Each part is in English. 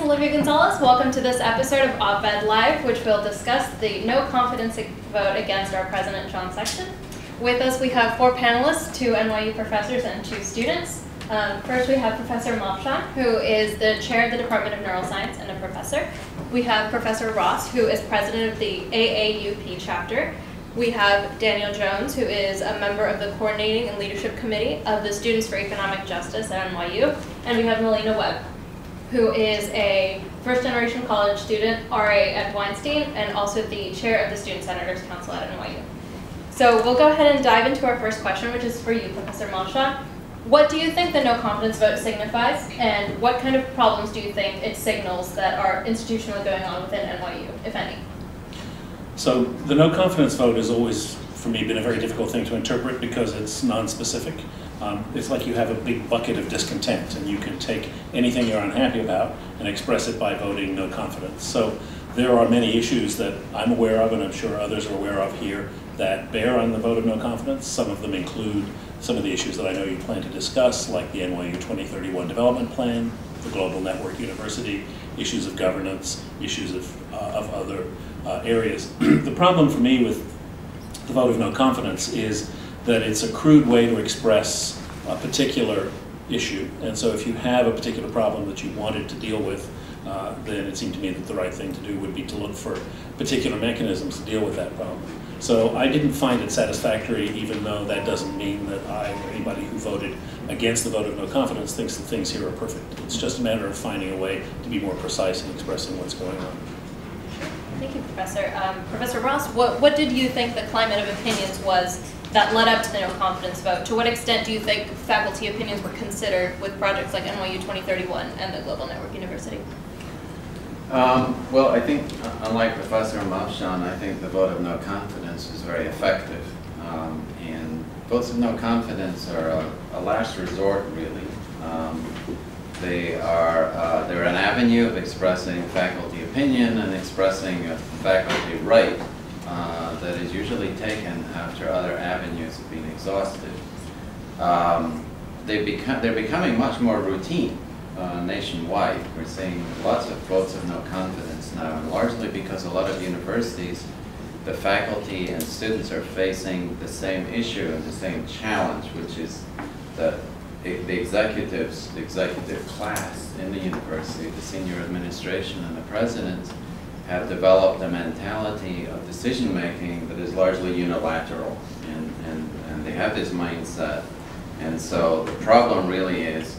Olivia Gonzalez. Welcome to this episode of Op-Ed Live, which will discuss the no confidence vote against our president, John Sexton. With us, we have 4 panelists, 2 NYU professors and 2 students. First, we have Professor Movshon, who is the chair of the Department of Neuroscience and a professor. We have Professor Ross, who is president of the AAUP Chapter. We have Daniel Jones, who is a member of the Coordinating and Leadership Committee of the Students for Economic Justice at NYU. And we have Melina Webb, who is a first-generation college student, RA at Weinstein, and also the chair of the Student Senators Council at NYU. So we'll go ahead and dive into our first question, which is for you, Professor Movshon. What do you think the no confidence vote signifies, and what kind of problems do you think it signals that are institutionally going on within NYU, if any? So the no confidence vote has always, for me, been a very difficult thing to interpret because it's non-specific. It's like you have a big bucket of discontent, and you can take anything you're unhappy about and express it by voting no confidence. So there are many issues that I'm aware of, and I'm sure others are aware of here, that bear on the vote of no confidence. Some of them include some of the issues that I know you plan to discuss, like the NYU 2031 Development Plan, the Global Network University, issues of governance, issues of other areas. The problem for me with the vote of no confidence is that it's a crude way to express a particular issue. And so if you have a particular problem that you wanted to deal with, then it seemed to me that the right thing to do would be to look for particular mechanisms to deal with that problem. So I didn't find it satisfactory, even though that doesn't mean that I or anybody who voted against the vote of no confidence thinks that things here are perfect. It's just a matter of finding a way to be more precise in expressing what's going on. Thank you, Professor. Professor Ross, what did you think the climate of opinions was that led up to the no confidence vote? To what extent do you think faculty opinions were considered with projects like NYU 2031 and the Global Network University? Well, I think, unlike Professor Movshon, I think the vote of no confidence is very effective. And votes of no confidence are a last resort, really. They're an avenue of expressing faculty opinion and expressing a faculty right that is usually taken after other avenues have been exhausted. They're becoming much more routine nationwide. We're seeing lots of votes of no confidence now, and largely because a lot of universities, the faculty and students are facing the same issue and the same challenge, which is that the executive class in the university, the senior administration and the president, have developed a mentality of decision-making that is largely unilateral, and they have this mindset. And so the problem really is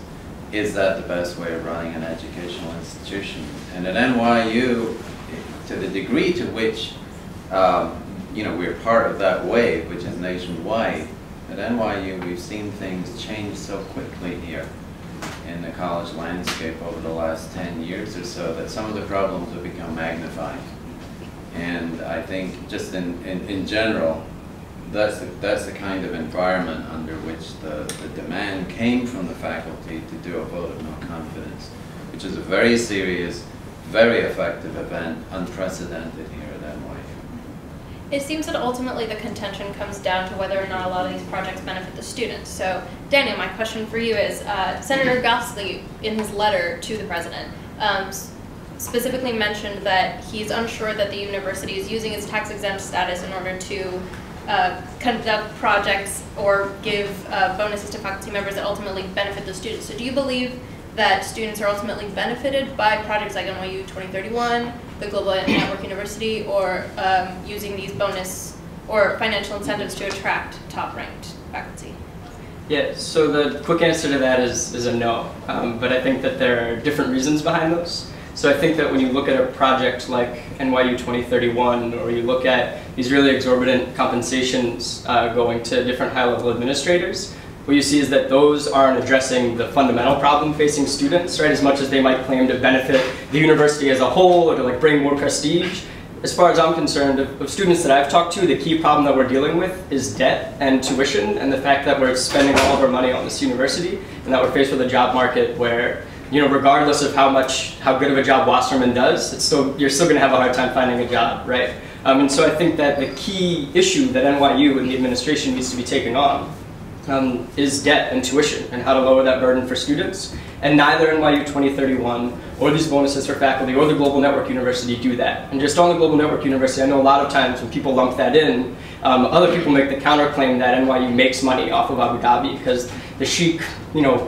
that the best way of running an educational institution? And at NYU, to the degree to which we're part of that wave, which is nationwide, at NYU we've seen things change so quickly here in the college landscape over the last 10 years or so that some of the problems have become magnified. And I think just in general, that's the kind of environment under which the demand came from the faculty to do a vote of no confidence, which is a very serious, very effective event, unprecedented here at NYU. It seems that ultimately the contention comes down to whether or not a lot of these projects benefit the students. So, Daniel, my question for you is, Senator Gostley, in his letter to the president, specifically mentioned that he's unsure that the university is using its tax-exempt status in order to conduct projects or give bonuses to faculty members that ultimately benefit the students. So do you believe that students are ultimately benefited by projects like NYU 2031, the Global Network University, or using these bonus or financial incentives to attract top-ranked faculty? Yeah, so the quick answer to that is a no, but I think that there are different reasons behind those. So I think that when you look at a project like NYU 2031, or you look at these really exorbitant compensations going to different high-level administrators, what you see is that those aren't addressing the fundamental problem facing students, right? As much as they might claim to benefit the university as a whole or to like bring more prestige. As far as I'm concerned, of students that I've talked to, the key problem that we're dealing with is debt and tuition, and the fact that we're spending all of our money on this university, and that we're faced with a job market where, regardless of how good of a job Wasserman does, you're still going to have a hard time finding a job, right? And so I think that the key issue that NYU and the administration needs to be taking on is debt and tuition, and how to lower that burden for students. And neither NYU 2031 or these bonuses for faculty or the Global Network University do that. And just on the Global Network University, I know a lot of times when people lump that in, other people make the counterclaim that NYU makes money off of Abu Dhabi because the sheik,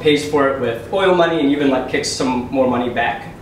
pays for it with oil money and even like kicks some more money back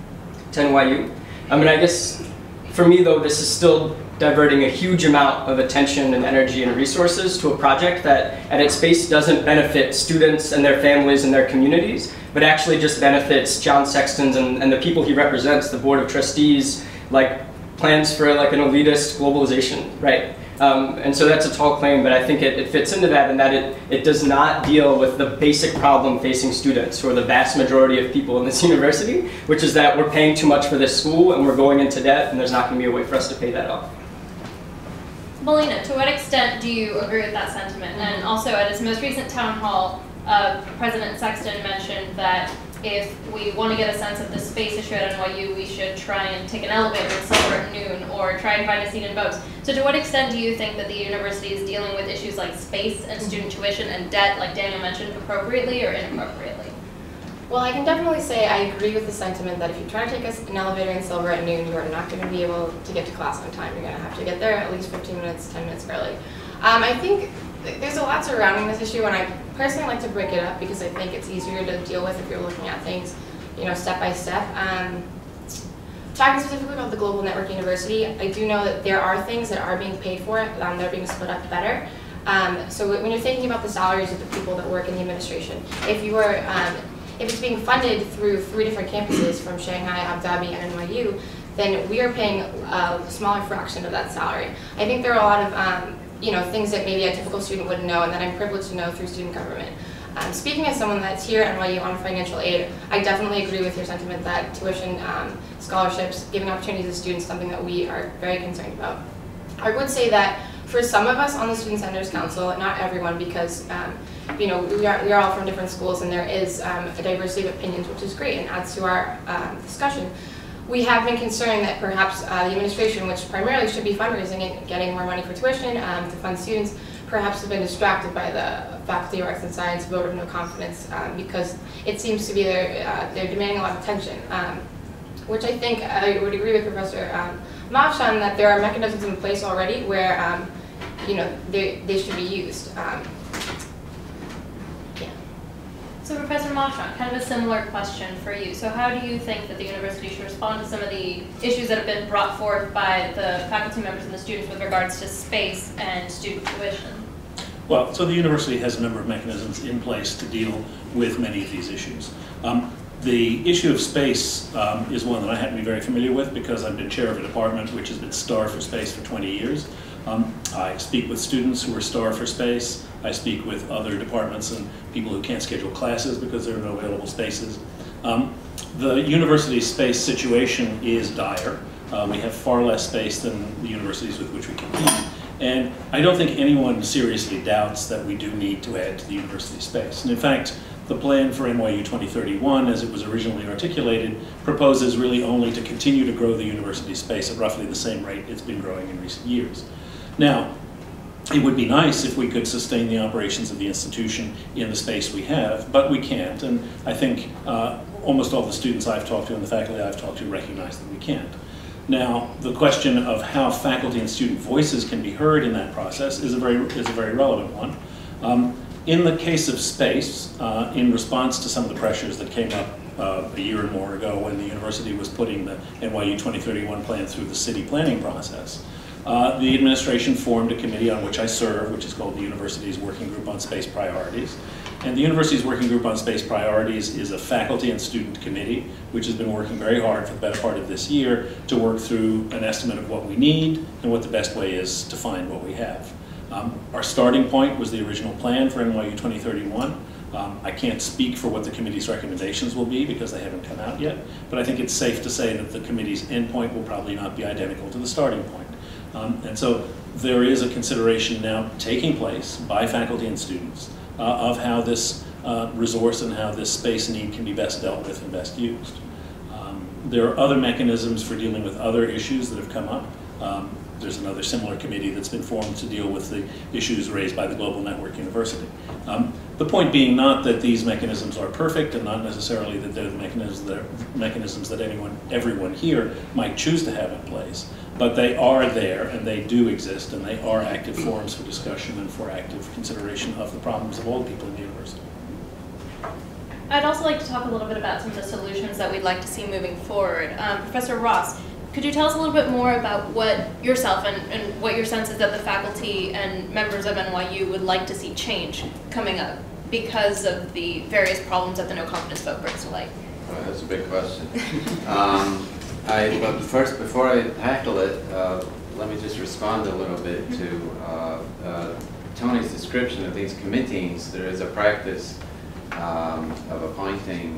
to NYU. I mean, I guess for me though, this is still diverting a huge amount of attention and energy and resources to a project that at its base doesn't benefit students and their families and their communities, but actually just benefits John Sexton and the people he represents, the board of trustees, like plans for like an elitist globalization, right? And so that's a tall claim, but I think it fits into that in that it does not deal with the basic problem facing students, who are the vast majority of people in this university, which is that we're paying too much for this school and we're going into debt and there's not going to be a way for us to pay that off. Melina, to what extent do you agree with that sentiment? And also at his most recent town hall, President Sexton mentioned that if we want to get a sense of the space issue at NYU, we should try and take an elevator at Silver at noon or try and find a seat in boats. So to what extent do you think that the university is dealing with issues like space and student tuition and debt, like Daniel mentioned, appropriately or inappropriately? Well, I can definitely say I agree with the sentiment that if you try to take an elevator in Silver at noon, you are not going to be able to get to class on time. You're going to have to get there at least 15 minutes, 10 minutes early. I think there's a lot surrounding this issue, and I personally like to break it up because I think it's easier to deal with if you're looking at things, step by step. Talking specifically about the Global Network University, I do know that there are things that are being paid for, that are being split up better. So when you're thinking about the salaries of the people that work in the administration, if it's being funded through 3 different campuses from Shanghai, Abu Dhabi, and NYU, then we are paying a smaller fraction of that salary. I think there are a lot of things that maybe a typical student wouldn't know and that I'm privileged to know through student government. Speaking as someone that's here at NYU on financial aid, I definitely agree with your sentiment that tuition, scholarships, giving opportunities to students is something that we are very concerned about. I would say that for some of us on the Student Senators Council, not everyone, because we are all from different schools and there is a diversity of opinions, which is great and adds to our discussion. We have been concerned that perhaps the administration, which primarily should be fundraising and getting more money for tuition to fund students, perhaps have been distracted by the Faculty of Arts and Science vote of no confidence because it seems to be they're demanding a lot of attention, which I think I would agree with Professor Movshon that there are mechanisms in place already where they should be used. So Professor Movshon, kind of a similar question for you. So how do you think that the university should respond to some of the issues that have been brought forth by the faculty members and the students with regards to space and student tuition? Well, so the university has a number of mechanisms in place to deal with many of these issues. The issue of space is one that I happen to be very familiar with because I've been chair of a department which has been starved for space for 20 years. I speak with students who are starved for space. I speak with other departments and people who can't schedule classes because there are no available spaces. The university's space situation is dire. We have far less space than the universities with which we compete. And I don't think anyone seriously doubts that we do need to add to the university space. And in fact, the plan for NYU 2031, as it was originally articulated, proposes really only to continue to grow the university space at roughly the same rate it's been growing in recent years. Now, it would be nice if we could sustain the operations of the institution in the space we have, but we can't, and I think almost all the students I've talked to and the faculty I've talked to recognize that we can't. Now, the question of how faculty and student voices can be heard in that process is a very relevant one. In the case of space, in response to some of the pressures that came up a year or more ago when the university was putting the NYU 2031 plan through the city planning process, the administration formed a committee on which I serve, which is called the University's Working Group on Space Priorities. And the University's Working Group on Space Priorities is a faculty and student committee which has been working very hard for the better part of this year to work through an estimate of what we need and what the best way is to find what we have. Our starting point was the original plan for NYU 2031. I can't speak for what the committee's recommendations will be because they haven't come out yet, but I think it's safe to say that the committee's endpoint will probably not be identical to the starting point. And so there is a consideration now taking place by faculty and students of how this resource and how this space need can be best dealt with and best used. There are other mechanisms for dealing with other issues that have come up. there's another similar committee that's been formed to deal with the issues raised by the Global Network University. The point being not that these mechanisms are perfect and not necessarily that they're the mechanisms that everyone here might choose to have in place, but they are there and they do exist and they are active forums for discussion and for active consideration of the problems of all the people in the university. I'd also like to talk a little bit about some of the solutions that we'd like to see moving forward. Professor Ross, could you tell us a little bit more about what yourself and what your sense is that the faculty and members of NYU would like to see change coming up because of the various problems that the no confidence vote brings to light? Well, that's a big question. But first, before I tackle it, let me just respond a little bit to Tony's description of these committees. There is a practice of appointing,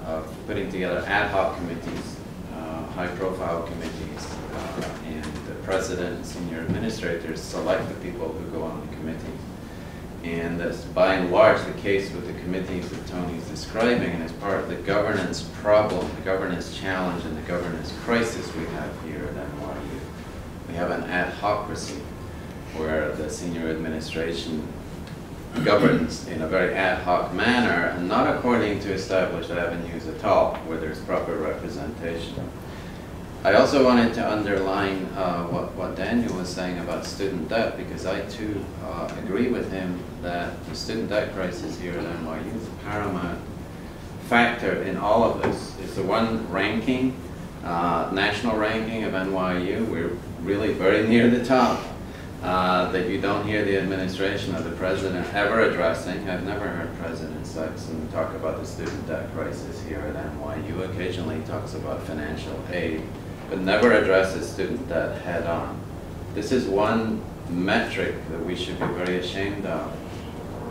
of putting together ad hoc committees, high-profile committees, and the president and senior administrators select the people who go on the committees. And that's by and large the case with the committees that Tony's describing, and as part of the governance problem, the governance challenge, and the governance crisis we have here at NYU. We have an ad-hocracy where the senior administration governs in a very ad hoc manner and not according to established avenues at all, where there's proper representation. I also wanted to underline what Daniel was saying about student debt, because I too agree with him that the student debt crisis here at NYU is a paramount factor in all of this. It's the one ranking, national ranking of NYU. We're really very near the top. That you don't hear the administration or the president ever addressing. I've never heard President Sexton talk about the student debt crisis here at NYU. Occasionally he talks about financial aid, but never addresses student debt head on. This is one metric that we should be very ashamed of.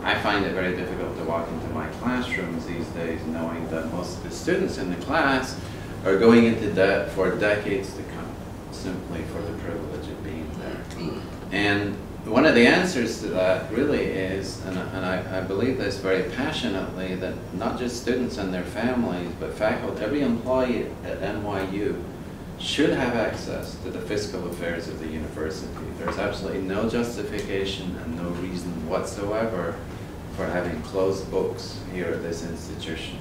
I find it very difficult to walk into my classrooms these days knowing that most of the students in the class are going into debt for decades to come, simply for the privilege of being there. And one of the answers to that really is, and I believe this very passionately, that not just students and their families, but faculty, every employee at NYU should have access to the fiscal affairs of the university. There's absolutely no justification and no reason whatsoever for having closed books here at this institution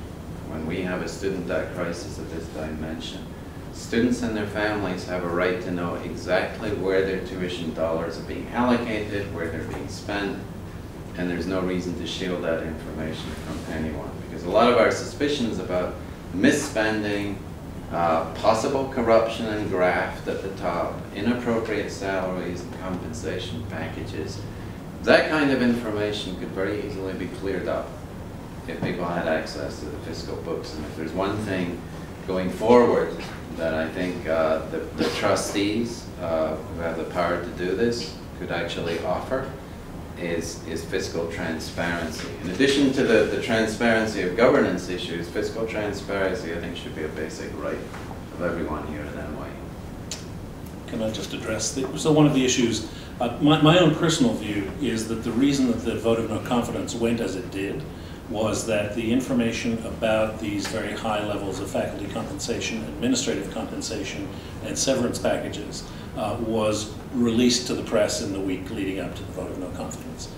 when we have a student debt crisis of this dimension. Students and their families have a right to know exactly where their tuition dollars are being allocated, where they're being spent, and there's no reason to shield that information from anyone. Because a lot of our suspicions about misspending, possible corruption and graft at the top, inappropriate salaries and compensation packages, that kind of information could very easily be cleared up if people had access to the fiscal books. And if there's one thing going forward that I think the trustees who have the power to do this could actually offer is fiscal transparency. In addition to the transparency of governance issues, fiscal transparency I think should be a basic right of everyone here at NYU. Can I just address so one of the issues, my own personal view is that the reason that the vote of no confidence went as it did was that the information about these very high levels of faculty compensation, administrative compensation, and severance packages was released to the press in the week leading up to the vote of no confidence.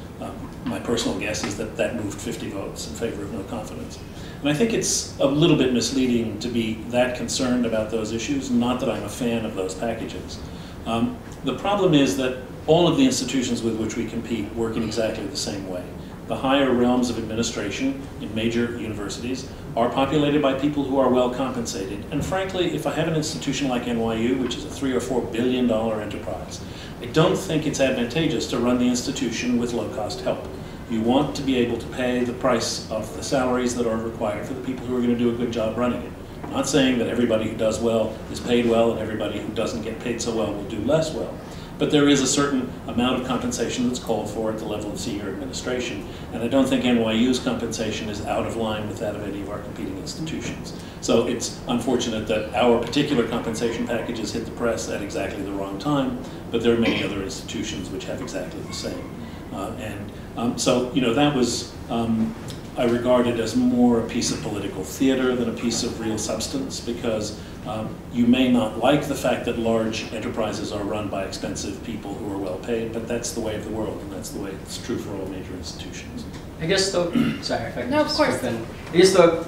My personal guess is that that moved 50 votes in favor of no confidence. And I think it's a little bit misleading to be that concerned about those issues, not that I'm a fan of those packages. The problem is that all of the institutions with which we compete work in exactly the same way. The higher realms of administration in major universities are populated by people who are well compensated. And frankly, if I have an institution like NYU, which is a $3 or $4 billion enterprise, I don't think it's advantageous to run the institution with low-cost help. You want to be able to pay the price of the salaries that are required for the people who are going to do a good job running it. I'm not saying that everybody who does well is paid well and everybody who doesn't get paid so well will do less well. But there is a certain amount of compensation that's called for at the level of senior administration. And I don't think NYU's compensation is out of line with that of any of our competing institutions. So it's unfortunate that our particular compensation packages hit the press at exactly the wrong time, but there are many other institutions which have exactly the same. So, you know, that was, I regard it as more a piece of political theater than a piece of real substance, because You may not like the fact that large enterprises are run by expensive people who are well paid, but that's the way of the world, and that's the way it's true for all major institutions. I guess though, sorry if I can No, of just course. jump in. I guess though,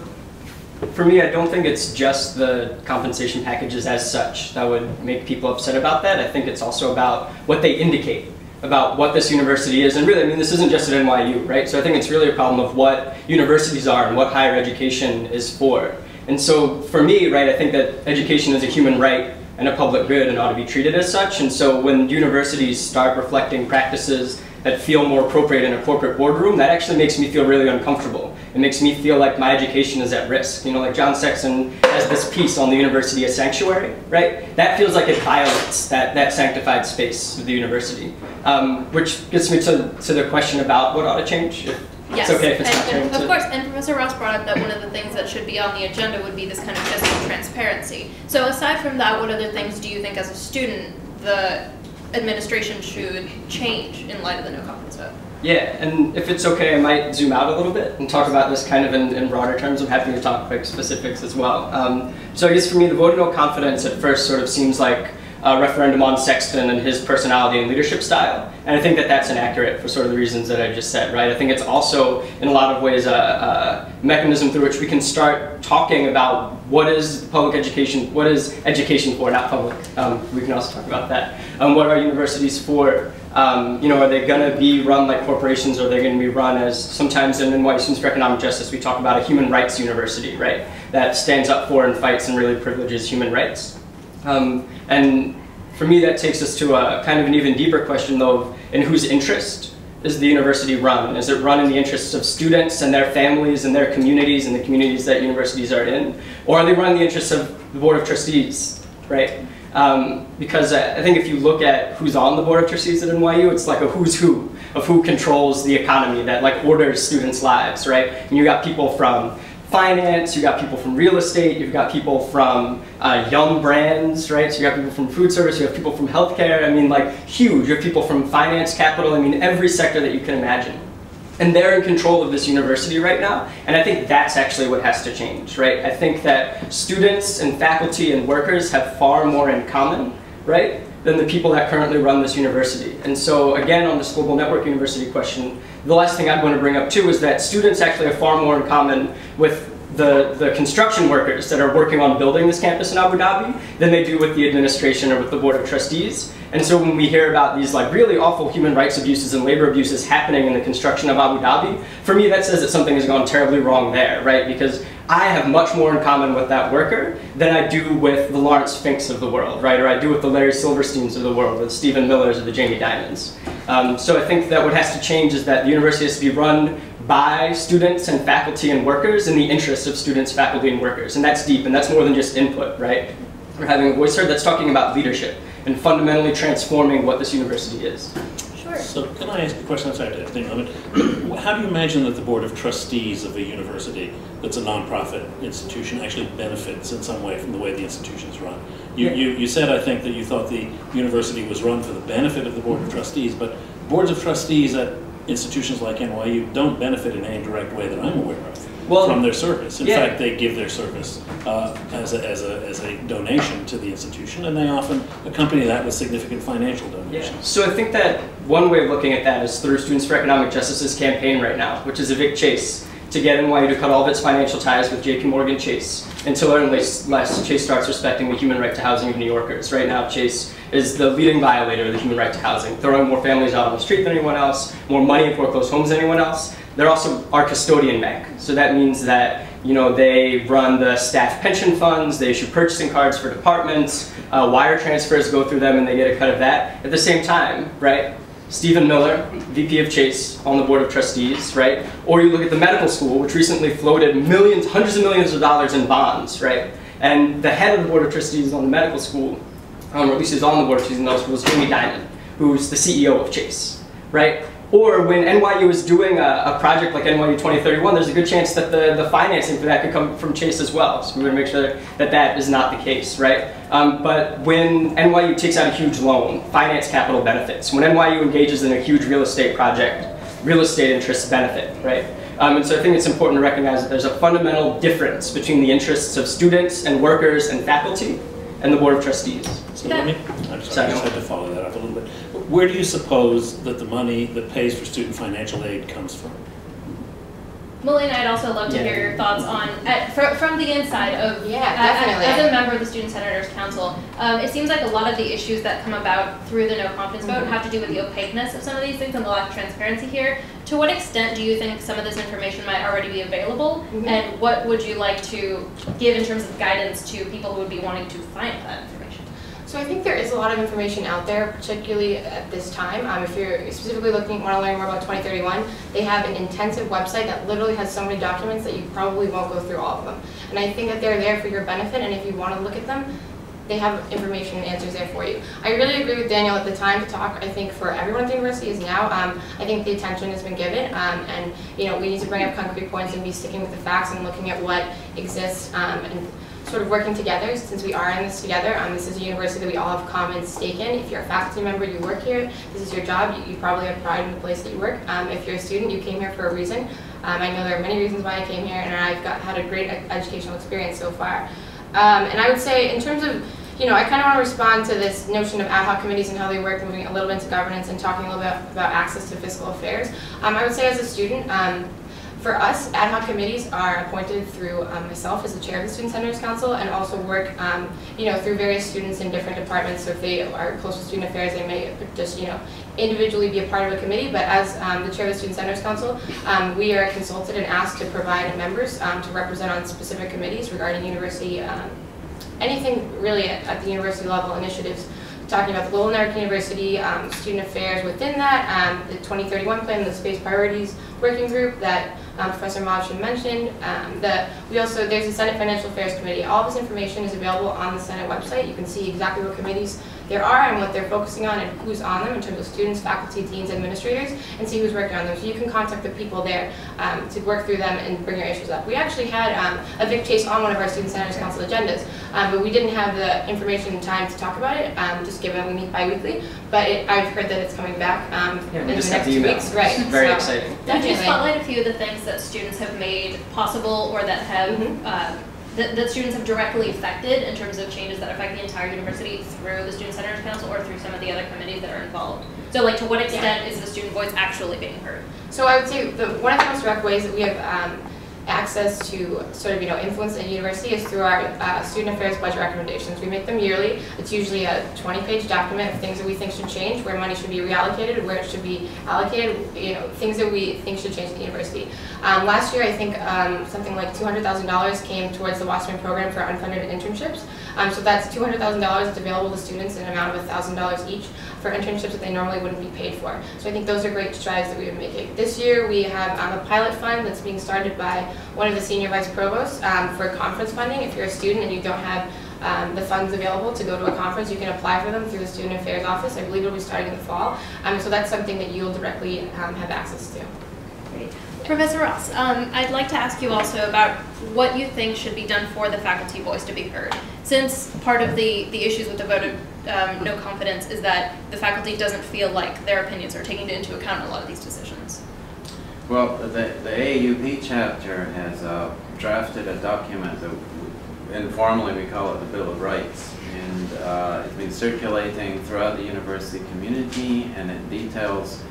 for me, I don't think it's just the compensation packages as such that would make people upset about that. I think it's also about what they indicate about what this university is. And really, I mean, this isn't just at NYU, right? So I think it's really a problem of what universities are and what higher education is for. And so for me, right, I think that education is a human right and a public good and ought to be treated as such. And so when universities start reflecting practices that feel more appropriate in a corporate boardroom, that actually makes me feel really uncomfortable. It makes me feel like my education is at risk. You know, like John Sexton has this piece on the university as sanctuary, right? That feels like it violates that sanctified space of the university. Which gets me to the question about what ought to change. Yes, It's okay if it's not and turned of course, and Professor Ross brought up that one of the things that should be on the agenda would be this kind of fiscal transparency. So aside from that, what other things do you think as a student the administration should change in light of the no confidence vote? Yeah, and if it's okay, I might zoom out a little bit and talk about this kind of in broader terms. I'm happy to talk quick specifics as well. So I guess for me, the vote of no confidence at first sort of seems like a referendum on Sexton and his personality and leadership style. And I think that that's inaccurate for sort of the reasons that I just said, right? I think it's also, in a lot of ways, a mechanism through which we can start talking about what is public education, what is education for, not public. We can also talk about that. What are universities for? You know, are they going to be run like corporations, or are they going to be run as, sometimes in NYU Students for Economic Justice, we talk about a human rights university, right? That stands up for and fights and really privileges human rights. And for me, that takes us to a kind of an even deeper question, though, of in whose interest is the university run? Is it run in the interests of students and their families and their communities and the communities that universities are in? Or are they run in the interests of the Board of Trustees, right? Because I think if you look at who's on the Board of Trustees at NYU, it's like a who's who of who controls the economy that like orders students' lives, right? And you got people from finance, you got people from real estate, you've got people from young brands, right? So you got people from food service, you have people from healthcare, I mean like huge. You have people from finance, capital, I mean every sector that you can imagine. And they're in control of this university right now, and I think that's actually what has to change, right? I think that students and faculty and workers have far more in common, right, than the people that currently run this university. And so again, on this global network university question, the last thing I'm going to bring up too is that students actually have far more in common with the construction workers that are working on building this campus in Abu Dhabi than they do with the administration or with the Board of Trustees. And so when we hear about these like really awful human rights abuses and labor abuses happening in the construction of Abu Dhabi, for me that says that something has gone terribly wrong there, right? Because I have much more in common with that worker than I do with the Lawrence Finks of the world, right? Or I do with the Larry Silversteins of the world, or the Stephen Millers or the Jamie Dimons. So I think that what has to change is that the university has to be run by students and faculty and workers in the interests of students, faculty, and workers. And that's deep, and that's more than just input, right? We're having a voice heard. That's talking about leadership and fundamentally transforming what this university is. Sure. So can I ask a question? I'm sorry to think of it. How do you imagine that the Board of Trustees of a university that's a nonprofit institution actually benefits in some way from the way the institution is run? You said, I think, that you thought the university was run for the benefit of the Board of Trustees, but boards of trustees at institutions like NYU don't benefit in any direct way that I'm aware of from their service. In fact, they give their service as a donation to the institution, and they often accompany that with significant financial donations. Yeah. So I think that one way of looking at that is through Students for Economic Justice's campaign right now, which is Evict Chase, to get NYU to cut all of its financial ties with JP Morgan Chase until or unless Chase starts respecting the human right to housing of New Yorkers. Right now, Chase is the leading violator of the human right to housing, throwing more families out on the street than anyone else, more money in foreclosed homes than anyone else. They're also our custodian bank. So that means that, you know, they run the staff pension funds, they issue purchasing cards for departments, wire transfers go through them and they get a cut of that. At the same time, right, Stephen Miller, VP of Chase, on the Board of Trustees, right? Or you look at the medical school, which recently floated millions, hundreds of millions of dollars in bonds, right? And the head of the Board of Trustees on the medical school, or at least he's on the Board of Trustees in those schools, Jamie Dimon, who's the CEO of Chase, right? Or when NYU is doing a project like NYU 2031, there's a good chance that the financing for that could come from Chase as well. So we want to make sure that that is not the case, right? But when NYU takes out a huge loan, finance capital benefits. When NYU engages in a huge real estate project, real estate interests benefit, right? And so I think it's important to recognize that there's a fundamental difference between the interests of students and workers and faculty and the Board of Trustees. So I'm sorry, I just had to follow that up a little bit. Where do you suppose that the money that pays for student financial aid comes from? Melina, I'd also love to hear your thoughts on, from the inside of, definitely. As a member of the Student Senators Council, it seems like a lot of the issues that come about through the no confidence vote have to do with the opaqueness of some of these things and the lack of transparency here. To what extent do you think some of this information might already be available, and what would you like to give in terms of guidance to people who would be wanting to find that information? So I think there is a lot of information out there, particularly at this time. If you're specifically want to learn more about 2031, they have an intensive website that literally has so many documents that you probably won't go through all of them. And I think that they're there for your benefit, and if you want to look at them, they have information and answers there for you. I really agree with Daniel at the time to talk, I think, for everyone at the university is now. I think the attention has been given, and we need to bring up concrete points and be sticking with the facts and looking at what exists and sort of working together, since we are in this together. This is a university that we all have common stake in. If you're a faculty member, you work here, this is your job, you probably have pride in the place that you work. If you're a student, you came here for a reason. I know there are many reasons why I came here, and I've had a great educational experience so far. And I would say, in terms of, I kind of want to respond to this notion of ad hoc committees and how they work, moving a little bit into governance and talking a little bit about access to fiscal affairs. I would say as a student, for us, ad hoc committees are appointed through myself as the chair of the Student Senators Council, and also work, through various students in different departments. So if they are close to student affairs, they may just, individually be a part of a committee. But as the chair of the Student Senators Council, we are consulted and asked to provide members to represent on specific committees regarding university, anything really at the university level, initiatives talking about the Global Network University, student affairs within that, the 2031 plan, the space priorities working group that Professor Movshon mentioned. There's a Senate Financial Affairs Committee. All this information is available on the Senate website. You can see exactly what committees there are and what they're focusing on and who's on them in terms of students, faculty, deans, administrators, and see who's working on them. So you can contact the people there to work through them and bring your issues up. We actually had a Vic Chase on one of our Student Senators Council agendas, but we didn't have the information and time to talk about it, just given we meet bi-weekly. But I've heard that it's coming back in the next 2 weeks. Right. It's very exciting. Could you spotlight a few of the things that students have made possible or that have that students have directly affected in terms of changes that affect the entire university through the Student Senators Council or through some of the other committees that are involved? So to what extent is the student voice actually being heard? So I would say one of the most direct ways that we have access to sort of influence at university is through our student affairs budget recommendations. We make them yearly. It's usually a 20-page document of things that we think should change, where money should be reallocated, where it should be allocated, things that we think should change at the university. Last year, I think something like $200,000 came towards the Wasserman program for unfunded internships. So that's $200,000 that's available to students in an amount of $1,000 each for internships that they normally wouldn't be paid for. So I think those are great strides that we are making. This year we have a pilot fund that's being started by one of the senior vice provosts for conference funding. If you're a student and you don't have the funds available to go to a conference, you can apply for them through the Student Affairs Office. I believe it'll be starting in the fall. So that's something that you'll directly have access to. Great. Professor Ross, I'd like to ask you also about what you think should be done for the faculty voice to be heard. Since part of the issues with the vote of no confidence is that the faculty doesn't feel like their opinions are taken into account in a lot of these decisions. Well, the AAUP chapter has drafted a document that informally we call it the Bill of Rights, and it's been circulating throughout the university community, and it details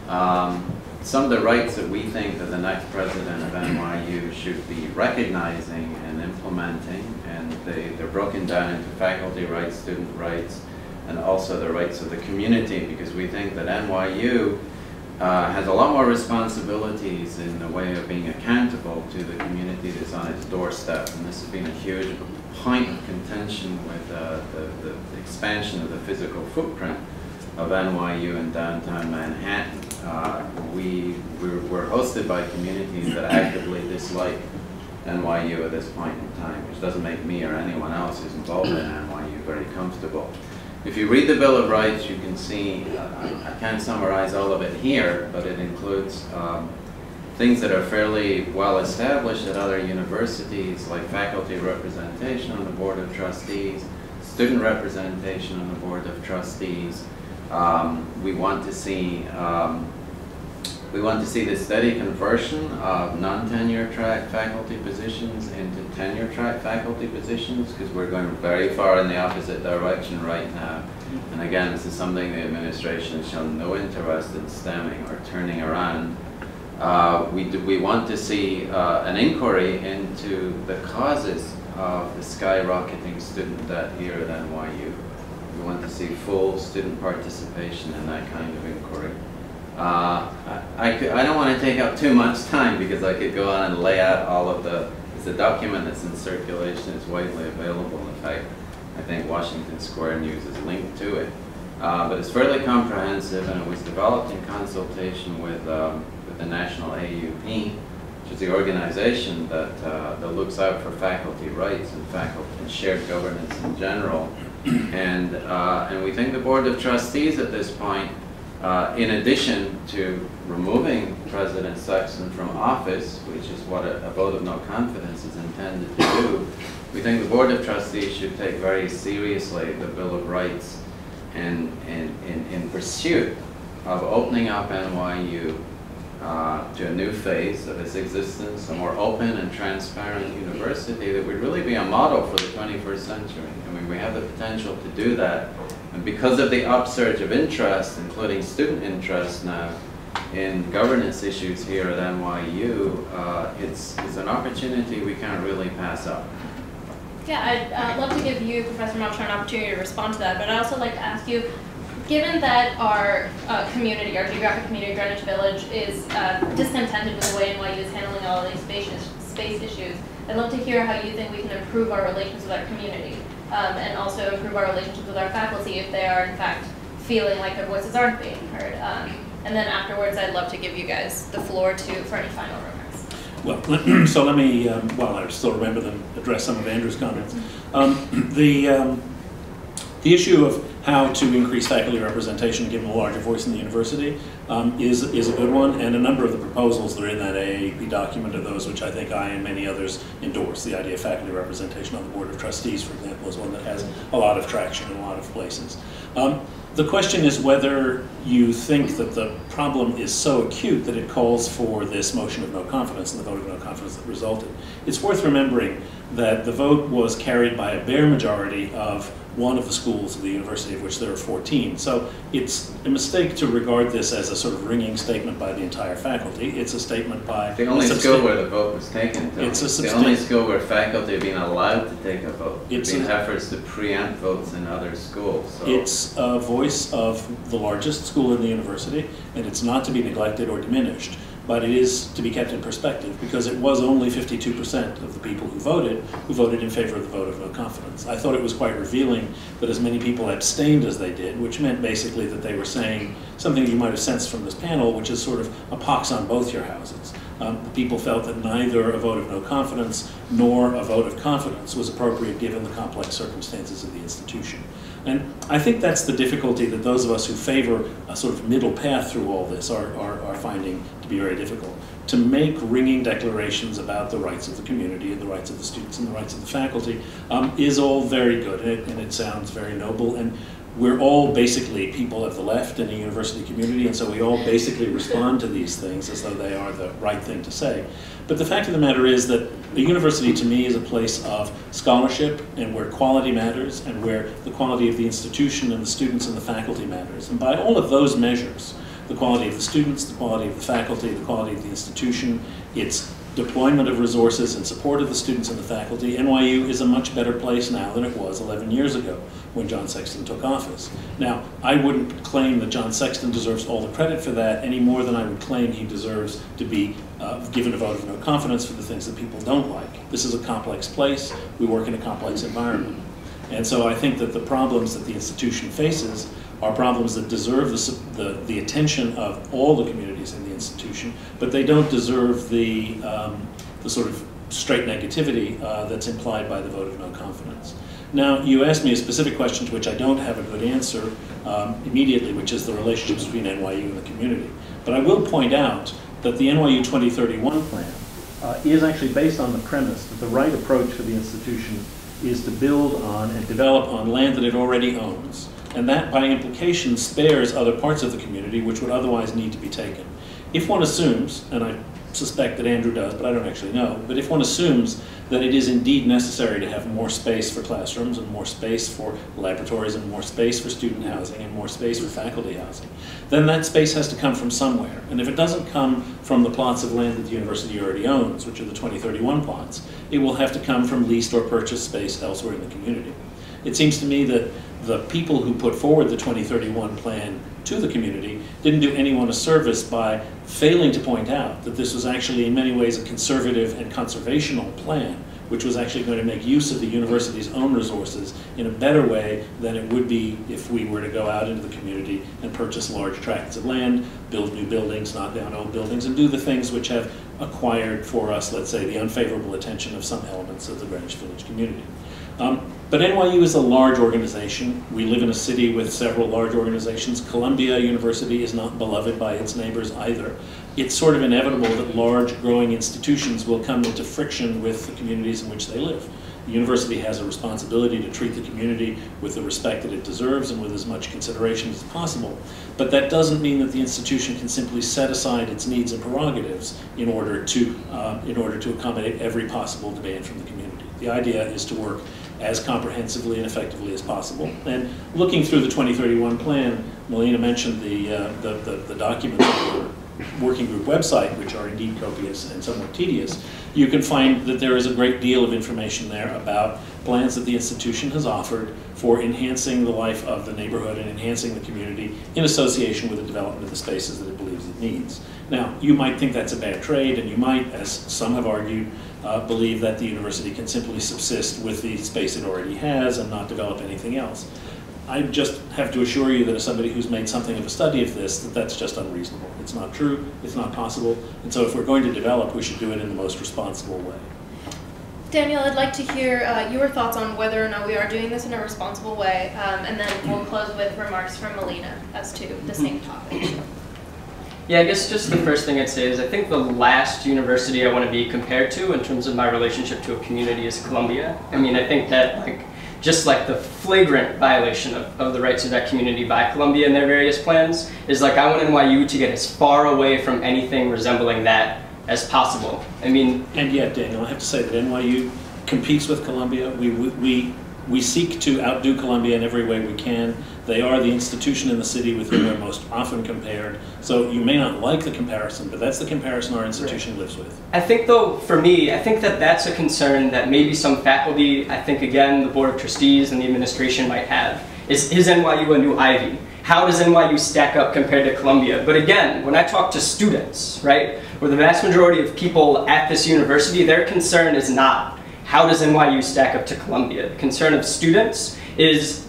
some of the rights that we think that the next president of NYU should be recognizing and implementing, and they're broken down into faculty rights, student rights, and also the rights of the community, because we think that NYU has a lot more responsibilities in the way of being accountable to the community that's on its doorstep, and this has been a huge point of contention with the expansion of the physical footprint of NYU in downtown Manhattan. We're hosted by communities that actively dislike NYU at this point in time, which doesn't make me or anyone else who's involved in NYU very comfortable. If you read the Bill of Rights, you can see, I can't summarize all of it here, but it includes things that are fairly well established at other universities, like faculty representation on the Board of Trustees, student representation on the Board of Trustees. We want to see We want to see the steady conversion of non-tenure track faculty positions into tenure track faculty positions, because we're going very far in the opposite direction right now. And again, this is something the administration has shown no interest in stemming or turning around. We want to see an inquiry into the causes of the skyrocketing student debt here at NYU. We want to see full student participation in that kind of inquiry. I don't want to take up too much time because I could go on and lay out all of it's a document that's in circulation, it's widely available. In fact, I think Washington Square News is linked to it. But it's fairly comprehensive, and it was developed in consultation with the National AAUP, which is the organization that looks out for faculty rights and faculty and shared governance in general. And we think the Board of Trustees at this point, in addition to removing President Sexton from office, which is what a vote of no confidence is intended to do, we think the Board of Trustees should take very seriously the Bill of Rights and in pursuit of opening up NYU to a new phase of its existence, a more open and transparent university that would really be a model for the 21st century. I mean, we have the potential to do that. And because of the upsurge of interest, including student interest now, in governance issues here at NYU, it's an opportunity we can't really pass up. Yeah, I'd love to give you, Professor Movshon, an opportunity to respond to that, but I'd also like to ask you, given that our community, our geographic community, Greenwich Village, is discontented with the way NYU is handling all of these space issues, I'd love to hear how you think we can improve our relations with our community, and also improve our relationships with our faculty if they are, in fact, feeling like their voices aren't being heard. And then afterwards, I'd love to give you guys the floor for any final remarks. Well, so let me, while I still remember them, address some of Andrew's comments. The issue of how to increase faculty representation and give them a larger voice in the university is a good one, and a number of the proposals that are in that AAUP document are those which I think I and many others endorse. The idea of faculty representation on the Board of Trustees, for example, is one that has a lot of traction in a lot of places. The question is whether you think that the problem is so acute that it calls for this motion of no confidence and the vote of no confidence that resulted. It's worth remembering that the vote was carried by a bare majority of one of the schools of the university, of which there are 14. So it's a mistake to regard this as a sort of ringing statement by the entire faculty. It's a statement by the only school where the vote was taken. It's the only school where faculty have been allowed to take a vote. There have been efforts to preempt votes in other schools. So. It's a voice of the largest school in the university, and it's not to be neglected or diminished. But it is to be kept in perspective because it was only 52% of the people who voted in favor of the vote of no confidence. I thought it was quite revealing that as many people abstained as they did, which meant basically that they were saying something you might have sensed from this panel, which is sort of a pox on both your houses. The people felt that neither a vote of no confidence nor a vote of confidence was appropriate given the complex circumstances of the institution. And I think that's the difficulty that those of us who favor a sort of middle path through all this are finding to be very difficult. To make ringing declarations about the rights of the community and the rights of the students and the rights of the faculty is all very good, and it sounds very noble. And we're all basically people of the left in a university community, and so we all basically respond to these things as though they are the right thing to say. But the fact of the matter is that the university to me is a place of scholarship and where quality matters and where the quality of the institution and the students and the faculty matters. And by all of those measures, the quality of the students, the quality of the faculty, the quality of the institution, its deployment of resources in support of the students and the faculty, NYU is a much better place now than it was 11 years ago when John Sexton took office. Now, I wouldn't claim that John Sexton deserves all the credit for that any more than I would claim he deserves to be given a vote of no confidence for the things that people don't like. This is a complex place. We work in a complex environment. And so I think that the problems that the institution faces are problems that deserve the attention of all the communities in the institution, but they don't deserve the sort of straight negativity that's implied by the vote of no confidence. Now, you asked me a specific question to which I don't have a good answer immediately, which is the relationships between NYU and the community. But I will point out that the NYU 2031 plan is actually based on the premise that the right approach for the institution is to build on and develop on land that it already owns. And that, by implication, spares other parts of the community which would otherwise need to be taken. if one assumes, and I suspect that Andrew does, but I don't actually know, but if one assumes that it is indeed necessary to have more space for classrooms and more space for laboratories and more space for student housing and more space for faculty housing, then that space has to come from somewhere. And if it doesn't come from the plots of land that the university already owns, which are the 2031 plots, it will have to come from leased or purchased space elsewhere in the community. It seems to me that the people who put forward the 2031 plan to the community didn't do anyone a service by failing to point out that this was actually in many ways a conservative and conservational plan, which was actually going to make use of the university's own resources in a better way than it would be if we were to go out into the community and purchase large tracts of land, build new buildings, knock down old buildings, and do the things which have acquired for us, let's say, the unfavorable attention of some elements of the Greenwich Village community. But NYU is a large organization. We live in a city with several large organizations. Columbia University is not beloved by its neighbors either. It's sort of inevitable that large growing institutions will come into friction with the communities in which they live. The university has a responsibility to treat the community with the respect that it deserves and with as much consideration as possible. But that doesn't mean that the institution can simply set aside its needs and prerogatives in order to accommodate every possible demand from the community. The idea is to work as comprehensively and effectively as possible. And looking through the 2031 plan, Melina mentioned the documents on the working group website, which are indeed copious and somewhat tedious. You can find that there is a great deal of information there about plans that the institution has offered for enhancing the life of the neighborhood and enhancing the community in association with the development of the spaces that it believes it needs. Now, you might think that's a bad trade, and you might, as some have argued, believe that the university can simply subsist with the space it already has and not develop anything else. I just have to assure you that as somebody who's made something of a study of this, that that's just unreasonable. It's not true, it's not possible, and so if we're going to develop, we should do it in the most responsible way. Daniel, I'd like to hear your thoughts on whether or not we are doing this in a responsible way, and then we'll close with remarks from Melina as to the same topic. Yeah, I guess just the first thing I'd say is I think the last university I want to be compared to in terms of my relationship to a community is Columbia. I mean, I think that just like the flagrant violation of the rights of that community by Columbia and their various plans is like I want NYU to get as far away from anything resembling that as possible. I mean, and yet, Daniel, I have to say that NYU competes with Columbia. We seek to outdo Columbia in every way we can. They are the institution in the city with whom we're most often compared. So you may not like the comparison, but that's the comparison our institution lives with. I think though, for me, I think that that's a concern that maybe some faculty, I think again, the Board of Trustees and the administration might have. Is NYU a new Ivy? How does NYU stack up compared to Columbia? But again, when I talk to students, right, or the vast majority of people at this university, their concern is not how does NYU stack up to Columbia? The concern of students is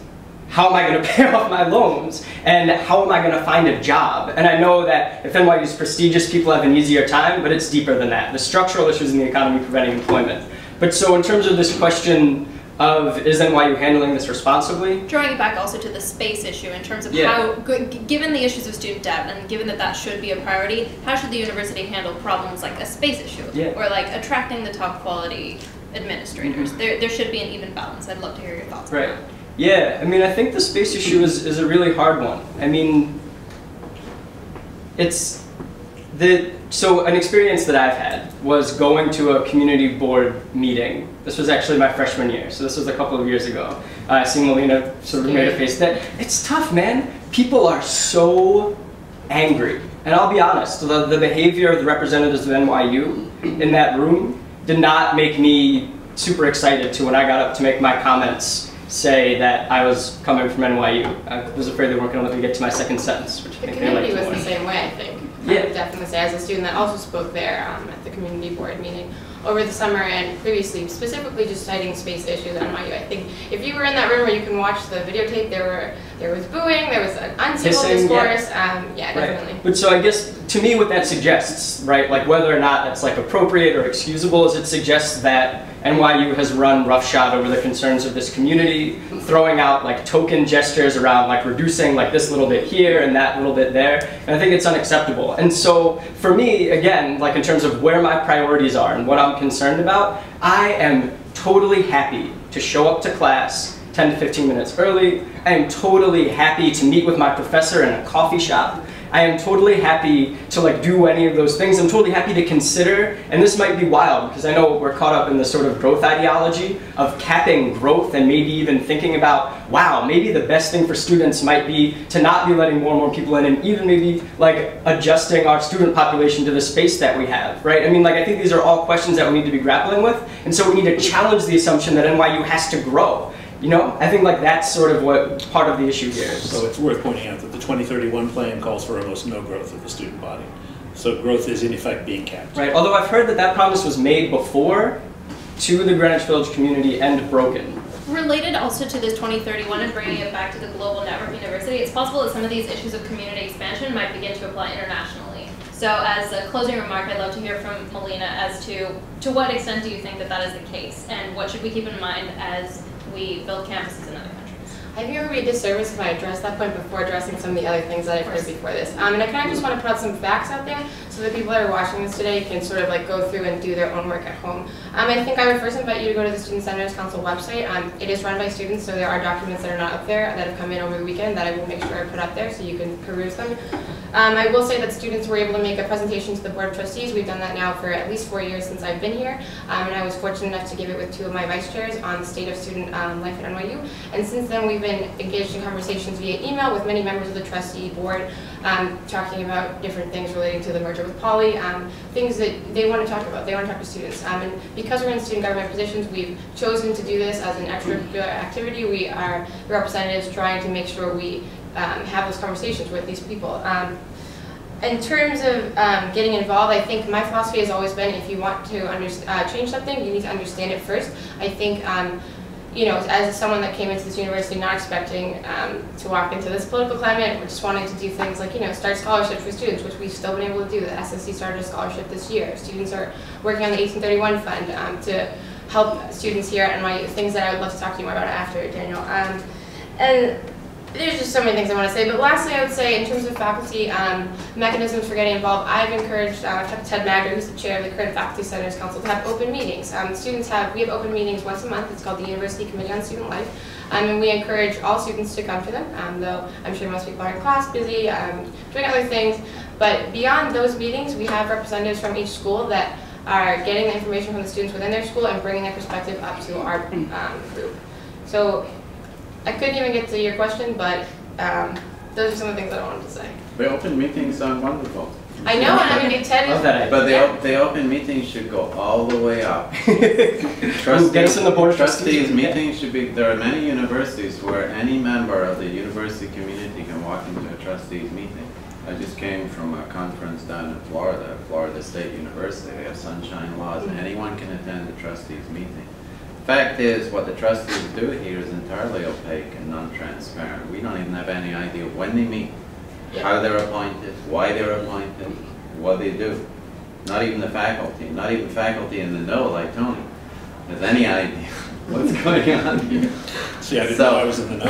how am I going to pay off my loans and how am I going to find a job? And I know that if NYU is prestigious, people have an easier time, but it's deeper than that. The structural issues in the economy preventing employment. But so in terms of this question of is NYU handling this responsibly? Drawing it back also to the space issue in terms of how, given the issues of student debt and given that that should be a priority, how should the university handle problems like a space issue or like attracting the top quality administrators? There should be an even balance. I'd love to hear your thoughts on that. Yeah, I mean, I think the space issue is a really hard one. I mean, so an experience that I've had was going to a community board meeting. This was actually my freshman year, so this was a couple of years ago. I see Melina sort of made a face that, it's tough, man. People are so angry. And I'll be honest, the behavior of the representatives of NYU in that room did not make me super excited to, when I got up to make my comments, say that I was coming from NYU. I was afraid they weren't going to let me get to my second sentence, which the community was the same way, I think. I would definitely say, as a student that also spoke there at the community board meeting over the summer and previously, specifically just citing space issues at NYU. I think if you were in that room where you can watch the videotape, there was booing, there was an uncivil discourse. Definitely. But so I guess to me what that suggests, right, like whether or not that's like appropriate or excusable, is it suggests that NYU has run roughshod over the concerns of this community, throwing out like token gestures around like reducing like this little bit here and that little bit there. And I think it's unacceptable. And so for me, again, like in terms of where my priorities are and what I'm concerned about, I am totally happy to show up to class 10 to 15 minutes early. I am totally happy to meet with my professor in a coffee shop. I am totally happy to like do any of those things. I'm totally happy to consider, and this might be wild because I know we're caught up in the sort of growth ideology of capping growth and maybe even thinking about, wow, maybe the best thing for students might be to not be letting more and more people in, and even maybe like adjusting our student population to the space that we have, right? I mean, like I think these are all questions that we need to be grappling with, and so we need to challenge the assumption that NYU has to grow. You know, I think like that's sort of what part of the issue here is. So it's worth pointing out that the 2031 plan calls for almost no growth of the student body. So growth is in effect being capped. Right, although I've heard that that promise was made before to the Greenwich Village community and broken. Related also to this 2031 and bringing it back to the global network university, it's possible that some of these issues of community expansion might begin to apply internationally. So as a closing remark, I'd love to hear from Melina as to what extent do you think that that is the case, and what should we keep in mind as we build campuses in other countries? I think it would be a disservice if I addressed that point before addressing some of the other things that I've heard before this. And I kind of just want to put out some facts out there so that people that are watching this today can sort of like go through and do their own work at home. I think I would first invite you to go to the Student Senators Council website. It is run by students, so there are documents that are not up there that have come in over the weekend that I will make sure I put up there so you can peruse them. I will say that students were able to make a presentation to the Board of Trustees. We've done that now for at least 4 years since I've been here, and I was fortunate enough to give it with 2 of my vice chairs on the state of student life at NYU. And since then, we've been engaged in conversations via email with many members of the trustee board, talking about different things relating to the merger with Poly, things that they want to talk about. They want to talk to students. And because we're in student government positions, we've chosen to do this as an extracurricular activity. We are the representatives trying to make sure we have those conversations with these people. In terms of getting involved, I think my philosophy has always been if you want to change something, you need to understand it first. I think, you know, as someone that came into this university not expecting to walk into this political climate, we're just wanting to do things like, you know, start scholarships for students, which we've still been able to do. The SSC started a scholarship this year. Students are working on the 1831 fund to help students here at NYU, things that I would love to talk to you more about after, Daniel. And there's just so many things I want to say, but lastly I would say in terms of faculty mechanisms for getting involved, I've encouraged, I've talked to Ted Magner, who's the chair of the current Faculty Senators Council, to have open meetings. We have open meetings once a month. It's called the University Committee on Student Life, and we encourage all students to come to them, though I'm sure most people are in class, busy, doing other things. But beyond those meetings, we have representatives from each school that are getting the information from the students within their school and bringing their perspective up to our group. So I couldn't even get to your question, but those are some of the things that I wanted to say. The open meetings sound wonderful. I know, and I mean, Ted is... But the open meetings should go all the way up. Get us in the Board of Trustees meetings should be... There are many universities where any member of the university community can walk into a trustees meeting. I just came from a conference down in Florida, Florida State University. They have sunshine laws, and anyone can attend the trustees meeting. Fact is, what the trustees do here is entirely opaque and non-transparent. We don't even have any idea when they meet, how they're appointed, why they're appointed, what they do. Not even the faculty, not even faculty in the know like Tony has any idea what's going on here. See, I didn't know I was in the know.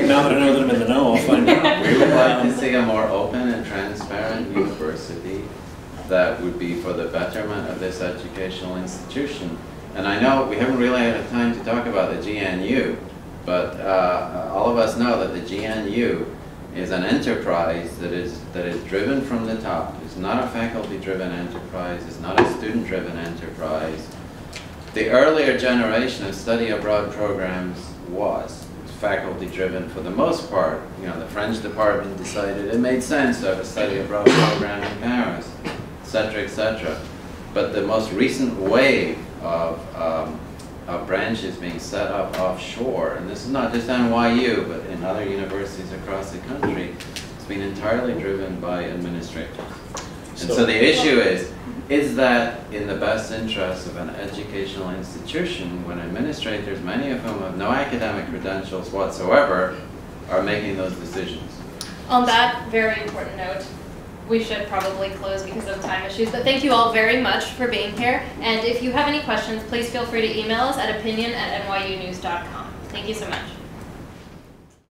Now that I know that I'm in the know, I'll find out. We would like to see a more open and transparent university that would be for the betterment of this educational institution. And I know we haven't really had time to talk about the GNU, but all of us know that the GNU is an enterprise that is driven from the top. It's not a faculty-driven enterprise. It's not a student-driven enterprise. The earlier generation of study abroad programs was faculty-driven for the most part. You know, the French department decided it made sense to have a study abroad program in Paris, etc., etc. But the most recent wave of branches being set up offshore, and this is not just NYU, but in other universities across the country, it's been entirely driven by administrators. And so the issue is that in the best interest of an educational institution when administrators, many of whom have no academic credentials whatsoever, are making those decisions? On that very important note, we should probably close because of time issues, but thank you all very much for being here. And if you have any questions, please feel free to email us at opinion@nyunews.com. Thank you so much.